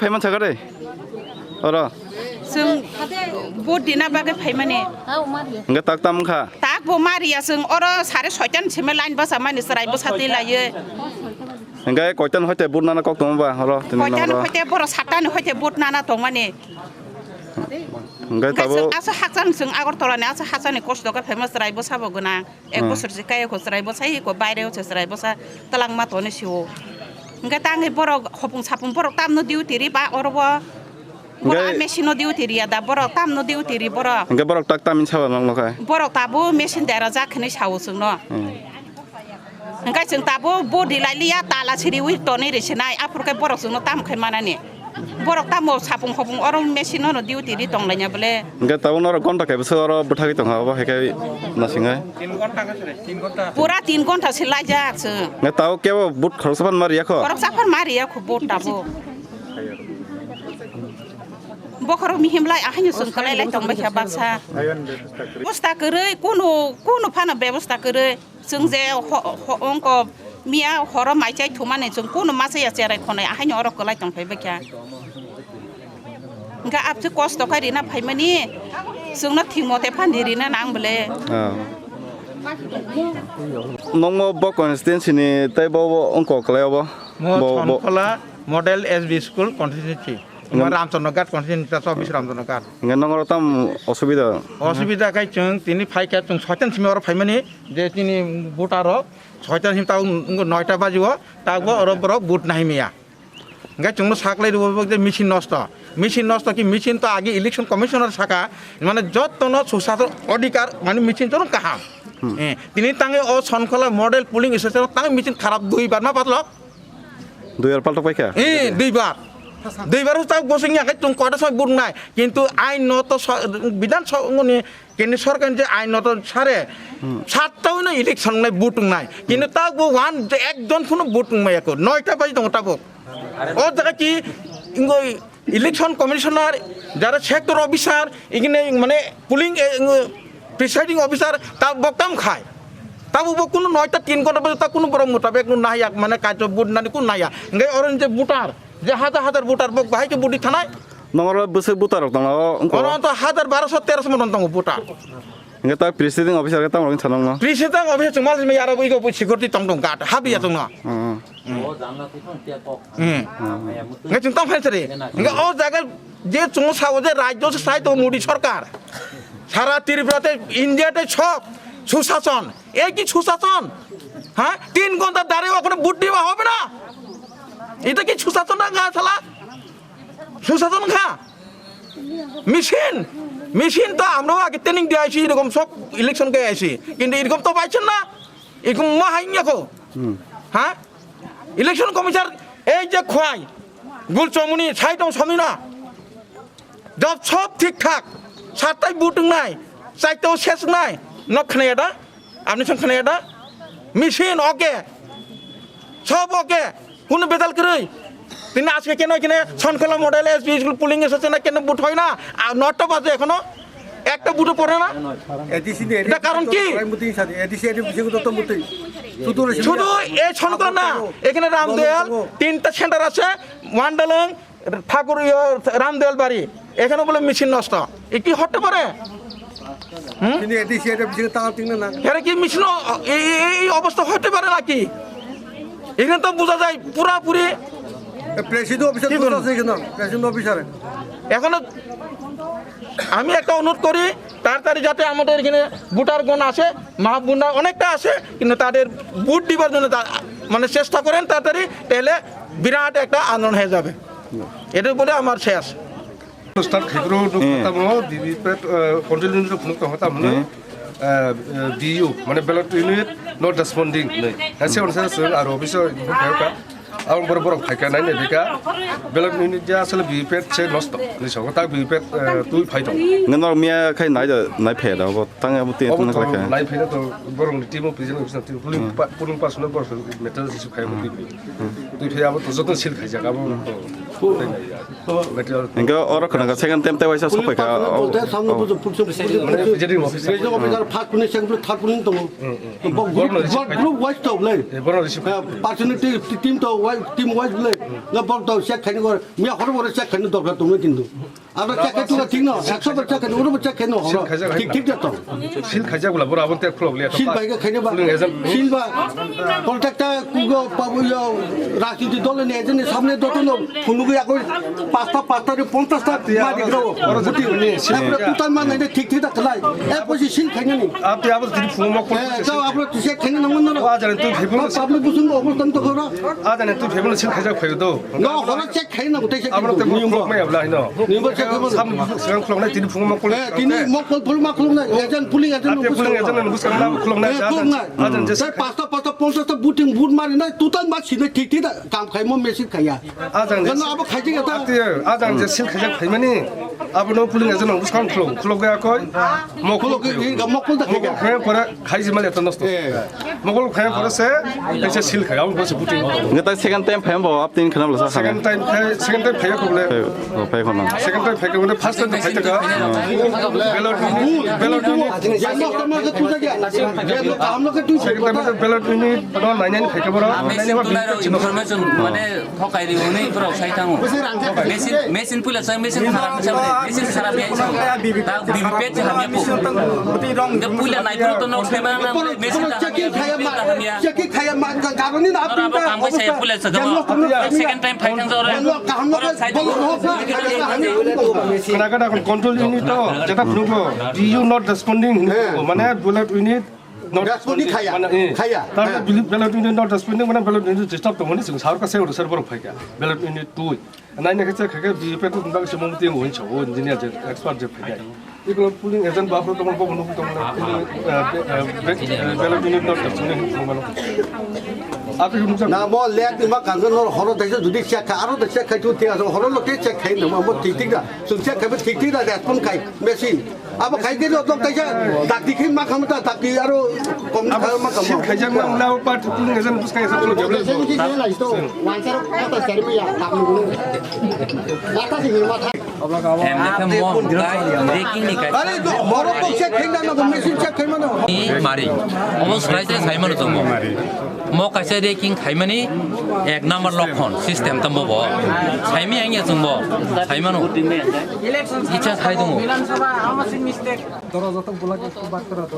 फाइमान थाखा दे अर' जों बुट दिना बागै फाइमाने इंगा ताक तामखा ताक बो मारिया जों अर 6:30 लाइन बसा माने सराइबो साथि लायो इंगा कयतान हयते बुट नाना कक दंबा अर' कयतान हयते बर 7तान हयते बुट नाना दं माने इंगा ताबो आसा हाजान जों आगरतलानि आसा हाजानि कष्टखौ फेमास राइबो साबो गोनां एक बोसोर जिकाय को राइबो साइको बायरायाव छ राइबो सा तलां मातोने सिओ इंगा तांगे बर खपुं सापुं बर तामनो दिउतिरि बा अरबो बर मेसिनो दिउतिरिया दा बर तामनो दिउतिरि बर इंगा बर ताक तामिन साबा नंलखाय बर ताबो मेसिन देरा जाखने सावो जों न इंगा जों ताबो बडि लाइलिया ताला सिरि उ तने रेसनाय आफुरखाय बर जों तामखाय मानानि borok tamo sapung khopung orang mesin ono duty di tong lainnya boleh. Enggak tahu nora kontak ya besar orang berhari tong apa kayak nasingai. 3 घंटा का सर 3 घंटा. Pura 3 घंटा सिलाई जा से. Enggak tahu kayak but kalau sapan mari ya kok. Orang sapan mari ya kok but tabo. Bokoro mihim lai ahnya sun kalai lai tong baca bangsa. Besta kerei kuno pana bebesta kerei. Sung je ongko Mia horor mai cai thuman ne chung kuno ma se ya cerai khonai ahai orok kolai tong phai bakya nga ap chu cost kai rina phai mani sung na thingmo te phan diri na nang bole nongmo bo constituency ni tai bo ongko klai bo mo kola model SB school constituency Ramchandraghat constituency office Ramchandraghat নগর তাম অসুবিধা কাই जों তিনি ফাইকা जों 6টান সিমে আর ফাইমানি যে তিনি voter 6টান সিম তাও 9টা বাজিও তাগো অরবর ভোট নাই মিয়া গাই जों সাকলাই রব যে মেশিন নষ্ট কি মেশিন তো আগে ইলেকশন কমিশনার শাখা মানে যতন সুশাসন অধিকার মানে মেশিন তো কাহাম তিনি তাঙ্গে ও সনখলা মডেল পুলিং স্টেশন তাঙ্গে মেশিন খারাপ দুইবার না পাতল দুইবার পাল্টা পাইকা দুইবার তাও বসিংয়া কাই जों কয়টা সময় বুট নাই কিন্তু আইনত বিধান কেন্দ্র সরকার যে আইনত সারে 7টাও না ইলেকশন নাই বুট নাই কিন্তু তাও ওয়ান একজন কোনো বুট নাই এখন 9টা বাজি দङ তাবো ও জায়গা কি ইলেকশন কমিশনার যারা সেক্টর অফিসার এখানে মানে পুলিং প্রিসাইডিং অফিসার তা বকতাম খায় তাবো কোনো 9টা 3 ঘন্টা বাজে তা কোনো বড় মোতাবেক নাইয়া মানে কাজ বুট নাই কোন নাইয়া গাই অরেঞ্জ যে বুটার যে হাজার বুটার বক বাহাইকে বুটি থানায় নগর বসে বুটার দङ অরন্ত 1200-1300 মন দङ বুটার Enggak tahu presiding officer kita ngomongin sana nggak? Presiding officer cuma sih ya Arabu itu security tong gat, habi ya tong nggak? Nggak cuma fans deh. Nggak oh jaga dia cuma sahaja raja saya tuh mudi sarkar. Sara Tiribate India tuh chop susason. Ki susason? Hah? 3 ঘন্টা দাঁড়িয়ে ওখানে বুট দিবা হবে না? এটা কি সুশাসন না শালা? সুশাসন খা? মেশিন তো আমরাও আগে ট্রেনিং দিয়ে আসি এরকম সব ইলেকশন কে আসি কিন্তু এরকম তো পাইছেন না এরকম মা হাইয়া কো হ্যাঁ ইলেকশন কমিশনার এই যে খোয়াই গুলচমনি সাইটং সমিনা জব সব ঠিকঠাক 7টায় বুটিং নাই 4টাও শেষ নাই নখানে এটা আপনি সংখানে এটা মেশিন ওকে সব ওকে কোন বেদাল করে তিনি আজকে কেন এখানে সনখলা মডেল এসবি স্কুল পুলিং এসেছে না কেন বুট হয় না 9টা বাজে এখনো একটা বুটও পড়ে না এটা কারণ কি শুধু এই সনখলা না এখানে রামদেয়াল 3টা সেন্টার আছে ওয়ান্ডালং ঠাকুর রামদেয়াল বাড়ি এখানে বলে মেশিন নষ্ট এ কি হতে পারে কি মেশিন এই অবস্থা হতে পারে নাকি এখানে তো বোঝা যায় পুরাপুরি এখনো আমি একটা অনুরোধ করি তাড়াতাড়ি যাতে আমাদের এখানে বুটার গণ আসে মাহবুনা অনেকটা আসে কিন্তু তাদের বুট দিবার জন্য মানে চেষ্টা করেন তাড়াতাড়ি তাহলে বিরাট একটা আন্দোলন হয়ে যাবে এটা বলে আমার শেষ start khibro tamo dipet control unit phunuk ta mane DU mane ballot unit not responding nei ase onse sir aro officer ka ang bor khaika nai ne bika ballot unit ja asale bipet che lost ni so ta bipet tui phai to ngenor mia khai nai phe da bo tang am te tun kala ka nai phe da to borong team president officer team puling pas no bor metal su khai mo tui phe am to joton sil khai jaga bo Enggak orang kena second time tewas sampai ke. Jadi officer third puning second third puning to. Group wise to lay. Personality team to team wise বলে না বল তো check খাইনি করে মিয়া হরে বড় check খাইনি দরকার তুমি কিন্তু আমরা চেক খাইতো না ঠিক না 100 বার চেক খাইনি ওর চেক খাইনি হলো ঠিক ঠিক তো 실 가자고라 뭐라 본때 프로블리아 실 বাইকে খাইনি বা 실 বা কন্ট্রাক্টটা কুগো পাবু요 রাজনীতি দলের এজেন্টের সামনে দতনো ফুনুগি আকো পাঁচটা 50টা মাদি গ্রো বুটি আমরা তুতান মানে ঠিক ঠিক থাকলাই এ পয়সা 실 খাইনি 앞에 아버지 들이 부모 먹고 저 앞으로 책 খাইনি নমন না 아자는 또 배불러 পাবলিক বুঝুন অবস্থান তো করো 아자는 또 배불러 실 가자고 해도 너 হলো চেক খাইনি না গোটাই চেক 아무런 때 먹고 해야 몰라 이너 নিম্ব চেক করব 3 클럽 내 들이 부모 먹고 তিনি মকল ফুলমা খুলুম না এজেন্ট পুলিং এজেন্ট 앞에 불능 예전에는 무슨 나무 클럽 내 아자는 이제 পাঁচটা 50টা বুটিং বুট মারি না তুতান মা ছিনে ঠিক ঠিক কাম খাই মো মেশিন খাইয়া 아자는 너 아버 খাই지 গেতা 아자는 이제 실 가자고 하면이 아버는 불능 예전에 무슨 클럽 가고 먹고 মকল দা 먹고 그냥 버려 가이지 말이 어떤 nost 먹을 그냥 버렸어 이제 실 가요 벌써 부팅 người ta second time phải bảo áp tin khả năng là sao 세컨 타임 배가 그래 phải không nào 세컨 타임 배가 근데 파스트 타임 배가 벨로트니 야노 그 투자기야 야노 감노 그 투자 세컨 타임 벨로트니 너 나냐니 배가 버려 mesin tularo information mane thokai riuni pro sai tangu mesin pula sang mesin kharap sa mesin kharap ya ta bipet hamya pu de pula nai pro to no kheba na mesin ta hamya চেকি খাইয়া মা কারণে না আপনি কাম কই sai pula sa second time fight thang jore 감노 sai 그나가다 컨트롤 유닛도 제가 부르고 DU not responding মানে bullet unit Responding kaya. Kaya. তারপরে ballot unit not responding মানে ব্যালট ইউনিট ডিস্টার্ব তো মনি সার কাছে ওর সার্ভার ফাইকা ব্যালট ইউনিট 2 নাই না কাছে খাকে বিপে তো তোমাকে সমমতি ওই ছ ইঞ্জিনিয়ার যে এক্সপার্ট যে ফাইকা এগুলো পুলিং এজেন্ট বাপরো তোমার বন্ধু তোমার ব্যালট ইউনিট নট রেসপন্ডিং মানে আপনি শুনছেন না মো লেক দিমা কাঙ্গন হর দেশে যদি চেক খা আরো দেশে খাই তুই আছে হর লোকে চেক খাই না মো ঠিক ঠিক না সুন চেক খাই ঠিক ঠিক না রেসপন্ড খাই মেশিন আবার খাই দিলে তো কাইছে ডাকি খাই মা খামতা ডাকি আরো কম খাই মা খাম 가장 나올 파트 পুলিং এজেন্ট বুঝকাই সব লো জবলে em ke mo breaking ni kai আরে বড় তো চেক খাই না মেশিন চেক খাই মানে mari obos raise saimano to mo kaise ranking khaimani ek number lokhon system tambo bo saimi angya jungbo saimano icha khai dungo दरवाजा तक बुला के बात करा दो